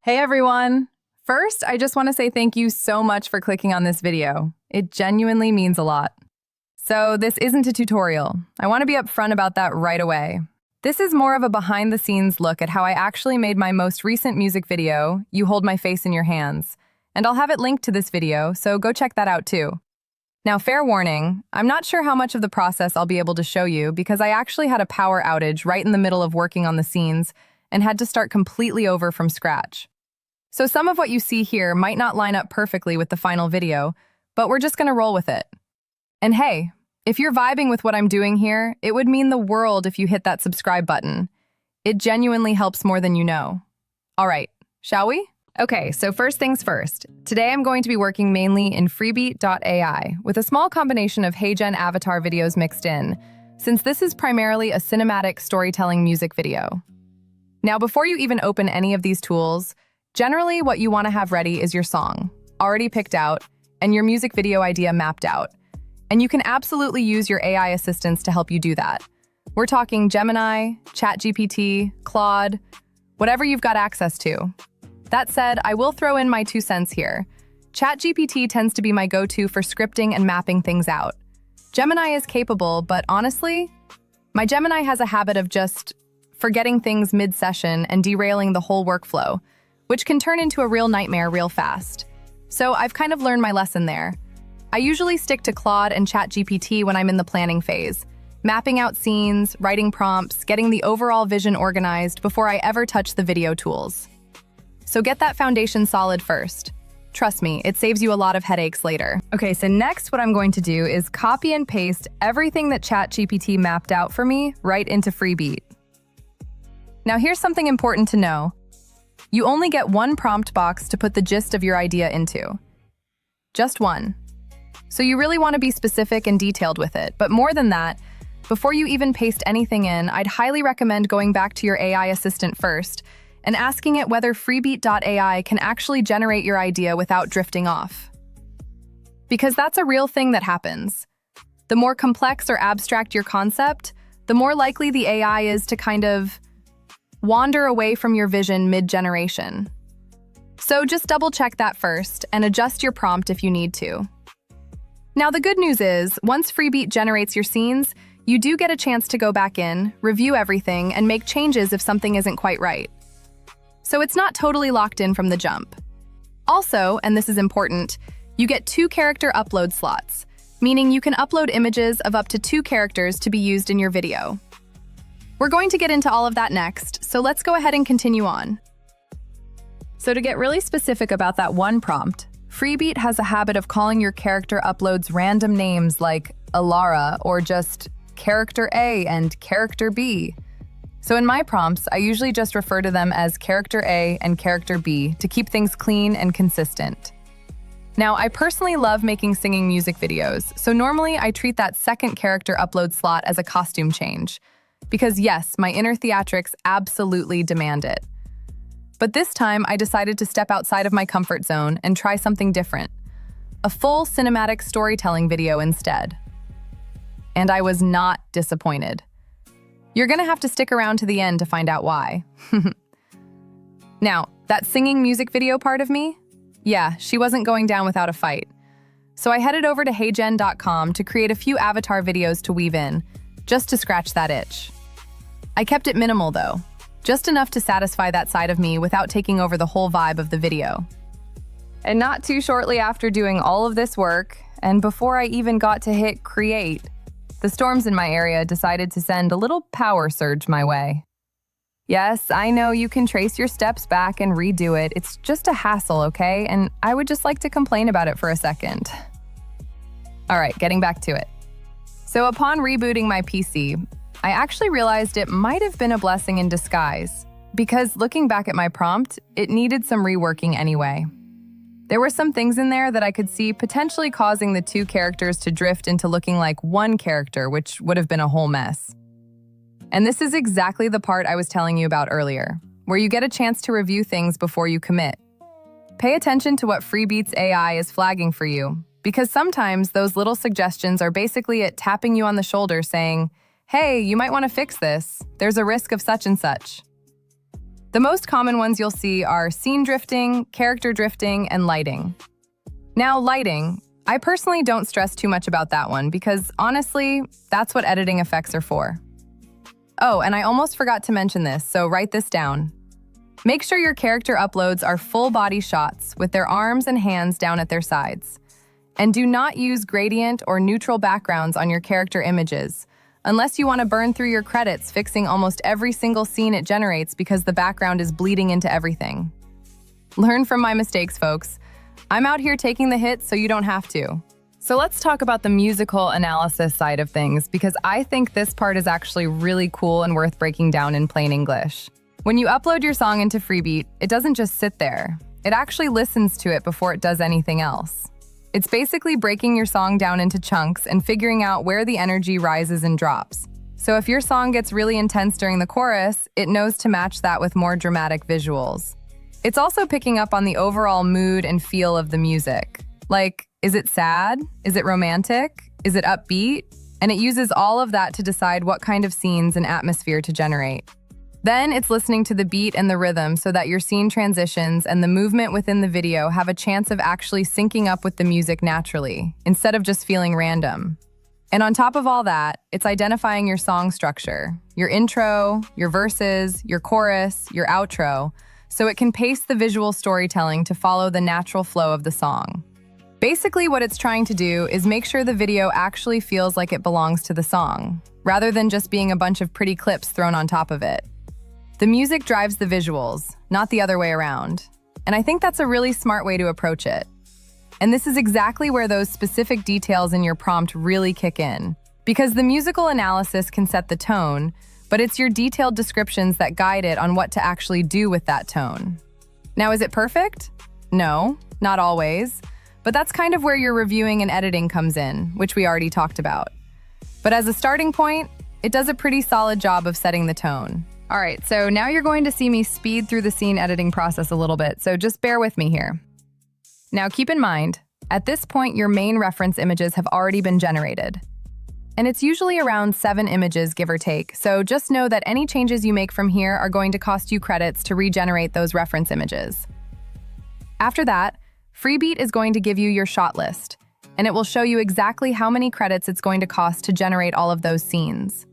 Hey everyone! First, I just want to say thank you so much for clicking on this video. It genuinely means a lot. So this isn't a tutorial. I want to be upfront about that right away. This is more of a behind-the-scenes look at how I actually made my most recent music video, You Hold My Face in Your Hands. And I'll have it linked to this video, so go check that out too. Now, fair warning, I'm not sure how much of the process I'll be able to show you because I actually had a power outage right in the middle of working on the scenes and had to start completely over from scratch. So some of what you see here might not line up perfectly with the final video, but we're just gonna roll with it. And hey, if you're vibing with what I'm doing here, it would mean the world if you hit that subscribe button. It genuinely helps more than you know. All right, shall we? Okay, so first things first. Today I'm going to be working mainly in Freebeat.ai with a small combination of HeyGen avatar videos mixed in, since this is primarily a cinematic storytelling music video. Now, before you even open any of these tools, generally what you want to have ready is your song, already picked out, and your music video idea mapped out. And you can absolutely use your AI assistants to help you do that. We're talking Gemini, ChatGPT, Claude, whatever you've got access to. That said, I will throw in my 2 cents here. ChatGPT tends to be my go-to for scripting and mapping things out. Gemini is capable, but honestly, my Gemini has a habit of just forgetting things mid-session and derailing the whole workflow, which can turn into a real nightmare real fast. So I've kind of learned my lesson there. I usually stick to Claude and ChatGPT when I'm in the planning phase, mapping out scenes, writing prompts, getting the overall vision organized before I ever touch the video tools. So get that foundation solid first. Trust me, it saves you a lot of headaches later. Okay, so next what I'm going to do is copy and paste everything that ChatGPT mapped out for me right into Freebeat. Now here's something important to know. You only get one prompt box to put the gist of your idea into. Just one. So you really want to be specific and detailed with it, but more than that, before you even paste anything in, I'd highly recommend going back to your AI assistant first and asking it whether Freebeat.ai can actually generate your idea without drifting off. Because that's a real thing that happens. The more complex or abstract your concept, the more likely the AI is to kind of wander away from your vision mid-generation. So just double-check that first and adjust your prompt if you need to. Now the good news is, once Freebeat generates your scenes, you do get a chance to go back in, review everything, and make changes if something isn't quite right. So it's not totally locked in from the jump. Also, and this is important, you get 2 character upload slots, meaning you can upload images of up to 2 characters to be used in your video. We're going to get into all of that next, so let's go ahead and continue on. So to get really specific about that one prompt, Freebeat has a habit of calling your character uploads random names like Alara or just character A and character B. So in my prompts, I usually just refer to them as character A and character B to keep things clean and consistent. Now, I personally love making singing music videos, so normally I treat that second character upload slot as a costume change. Because yes, my inner theatrics absolutely demand it. But this time, I decided to step outside of my comfort zone and try something different. A full cinematic storytelling video instead. And I was not disappointed. You're gonna have to stick around to the end to find out why. Now, that singing music video part of me? Yeah, she wasn't going down without a fight. So I headed over to HeyGen.com to create a few avatar videos to weave in, just to scratch that itch. I kept it minimal though, just enough to satisfy that side of me without taking over the whole vibe of the video. And not too shortly after doing all of this work, and before I even got to hit create, the storms in my area decided to send a little power surge my way. Yes, I know you can trace your steps back and redo it. It's just a hassle, okay? And I would just like to complain about it for a second. All right, getting back to it. So upon rebooting my PC, I actually realized it might have been a blessing in disguise, because looking back at my prompt, it needed some reworking anyway. There were some things in there that I could see potentially causing the 2 characters to drift into looking like one character, which would have been a whole mess. And this is exactly the part I was telling you about earlier, where you get a chance to review things before you commit. Pay attention to what Freebeat's AI is flagging for you, because sometimes those little suggestions are basically it tapping you on the shoulder saying, hey, you might want to fix this. There's a risk of such and such. The most common ones you'll see are scene drifting, character drifting, and lighting. Now, lighting, I personally don't stress too much about that one because honestly, that's what editing effects are for. Oh, and I almost forgot to mention this, so write this down. Make sure your character uploads are full body shots with their arms and hands down at their sides. And do not use gradient or neutral backgrounds on your character images, unless you want to burn through your credits fixing almost every single scene it generates because the background is bleeding into everything. Learn from my mistakes, folks. I'm out here taking the hits so you don't have to. So let's talk about the musical analysis side of things because I think this part is actually really cool and worth breaking down in plain English. When you upload your song into Freebeat, it doesn't just sit there. It actually listens to it before it does anything else. It's basically breaking your song down into chunks and figuring out where the energy rises and drops. So if your song gets really intense during the chorus, it knows to match that with more dramatic visuals. It's also picking up on the overall mood and feel of the music. Like, is it sad? Is it romantic? Is it upbeat? And it uses all of that to decide what kind of scenes and atmosphere to generate. Then it's listening to the beat and the rhythm so that your scene transitions and the movement within the video have a chance of actually syncing up with the music naturally, instead of just feeling random. And on top of all that, it's identifying your song structure, your intro, your verses, your chorus, your outro, so it can pace the visual storytelling to follow the natural flow of the song. Basically, what it's trying to do is make sure the video actually feels like it belongs to the song, rather than just being a bunch of pretty clips thrown on top of it. The music drives the visuals, not the other way around. And I think that's a really smart way to approach it. And this is exactly where those specific details in your prompt really kick in. Because the musical analysis can set the tone, but it's your detailed descriptions that guide it on what to actually do with that tone. Now, is it perfect? No, not always. But that's kind of where your reviewing and editing comes in, which we already talked about. But as a starting point, it does a pretty solid job of setting the tone. All right, so now you're going to see me speed through the scene editing process a little bit, so just bear with me here. Now keep in mind, at this point your main reference images have already been generated. And it's usually around 7 images, give or take, so just know that any changes you make from here are going to cost you credits to regenerate those reference images. After that, Freebeat is going to give you your shot list, and it will show you exactly how many credits it's going to cost to generate all of those scenes.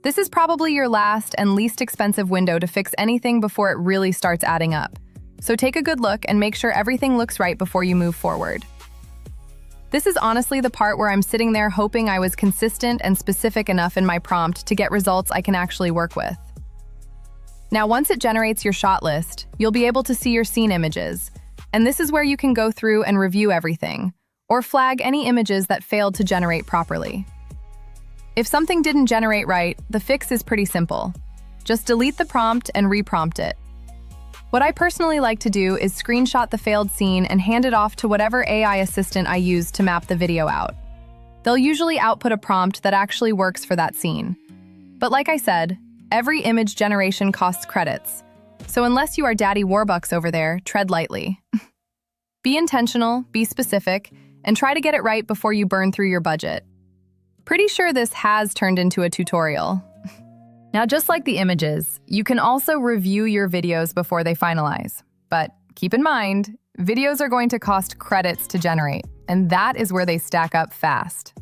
This is probably your last and least expensive window to fix anything before it really starts adding up. So take a good look and make sure everything looks right before you move forward. This is honestly the part where I'm sitting there hoping I was consistent and specific enough in my prompt to get results I can actually work with. Now, once it generates your shot list, you'll be able to see your scene images, and this is where you can go through and review everything, or flag any images that failed to generate properly. If something didn't generate right, the fix is pretty simple. Just delete the prompt and reprompt it. What I personally like to do is screenshot the failed scene and hand it off to whatever AI assistant I use to map the video out. They'll usually output a prompt that actually works for that scene. But like I said, every image generation costs credits. So unless you are Daddy Warbucks over there, tread lightly. Be intentional, be specific, and try to get it right before you burn through your budget. Pretty sure this has turned into a tutorial. Now, just like the images, you can also review your videos before they finalize. But keep in mind, videos are going to cost credits to generate, and that is where they stack up fast.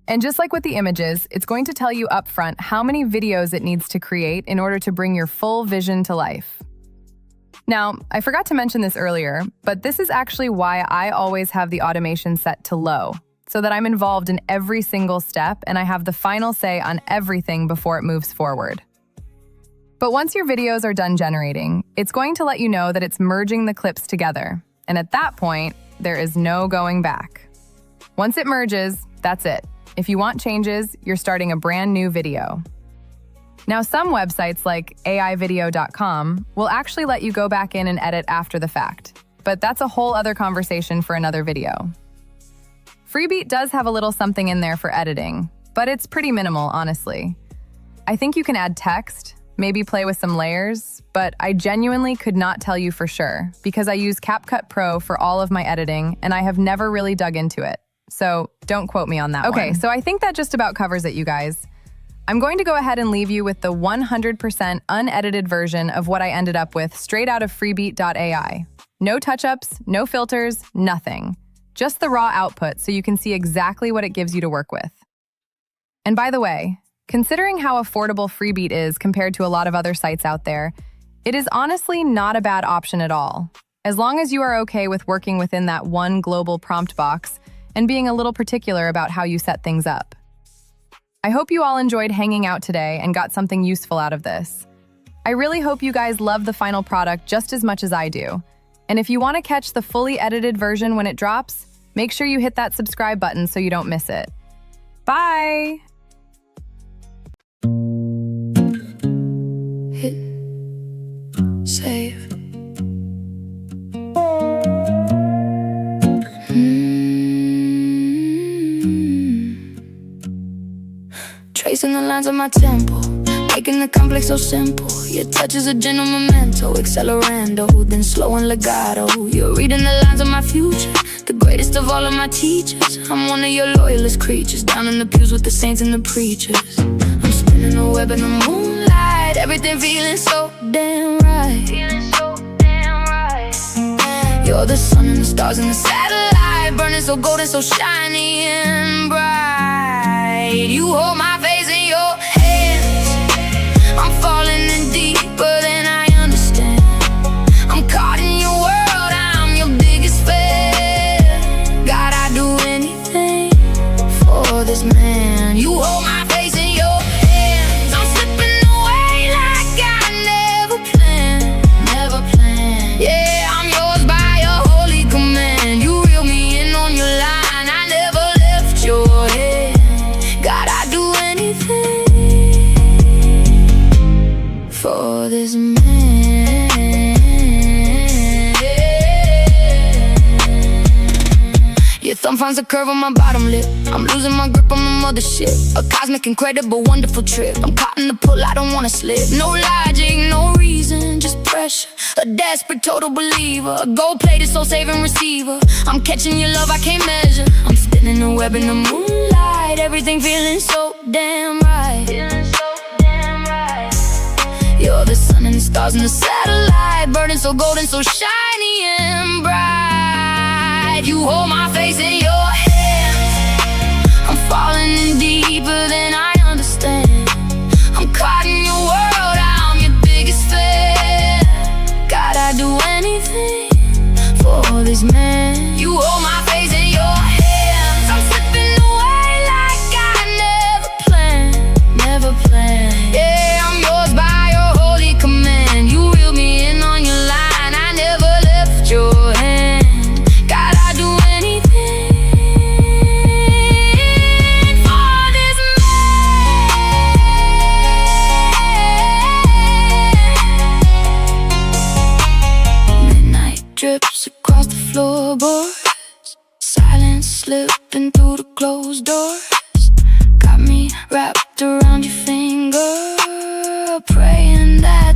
And just like with the images, it's going to tell you upfront how many videos it needs to create in order to bring your full vision to life. Now, I forgot to mention this earlier, but this is actually why I always have the automation set to low, so that I'm involved in every single step and I have the final say on everything before it moves forward. But once your videos are done generating, it's going to let you know that it's merging the clips together. And at that point, there is no going back. Once it merges, that's it. If you want changes, you're starting a brand new video. Now, some websites like aivideo.com will actually let you go back in and edit after the fact, but that's a whole other conversation for another video. Freebeat does have a little something in there for editing, but it's pretty minimal, honestly. I think you can add text, maybe play with some layers, but I genuinely could not tell you for sure because I use CapCut Pro for all of my editing and I have never really dug into it. So don't quote me on that one. Okay, so I think that just about covers it, you guys. I'm going to go ahead and leave you with the 100% unedited version of what I ended up with straight out of Freebeat.ai. No touch-ups, no filters, nothing. Just the raw output so you can see exactly what it gives you to work with. And by the way, considering how affordable Freebeat is compared to a lot of other sites out there, it is honestly not a bad option at all. As long as you are okay with working within that one global prompt box and being a little particular about how you set things up. I hope you all enjoyed hanging out today and got something useful out of this. I really hope you guys love the final product just as much as I do. And if you want to catch the fully edited version when it drops, make sure you hit that subscribe button so you don't miss it. Bye! Hit save. Tracing the lines of my tempo, making the complex so simple. Your touch is a gentle memento, accelerando, then slow and legato. You're reading the lines of my future, the greatest of all of my teachers. I'm one of your loyalist creatures, down in the pews with the saints and the preachers. I'm spinning the web in the moonlight, everything feeling so damn right. You're the sun and the stars and the satellite, burning so golden, so shiny and bright. You hold my face in your hands, I'm falling in deeper than I understand. I'm caught in your world, I'm your biggest fan. God, I'd do anything for this man. You hold my face in your hands, I'm slipping away like I never planned. Never planned. Yeah, I'm yours by your holy command. You reel me in on your line, I never left your head. God, I'd do anything for this man. Your thumb finds a curve on my bottom lip, I'm losing my grip on the mothership. A cosmic, incredible, wonderful trip. I'm caught in the pull, I don't wanna slip. No logic, no reason, just pressure. A desperate, total believer, a gold-plated, soul-saving receiver. I'm catching your love, I can't measure. I'm spinning the web in the moonlight, everything feeling so damn right. You're the sun and the stars and the satellite, burning so golden, so shiny and bright. You hold my face in your hands, I'm falling in deeper than I understand. I'm caught in your world, I'm your biggest fan. God, I'd do anything for this man. You hold my face in your hands, I'm slipping away like I never planned. Never planned. Yeah, I'm yours by your holy command. You reel me in on your line, I never left your hand. God, I'd do anything for this man. Midnight drips across the floorboards, silence slipping through the closed doors. Got me wrapped around your finger, praying that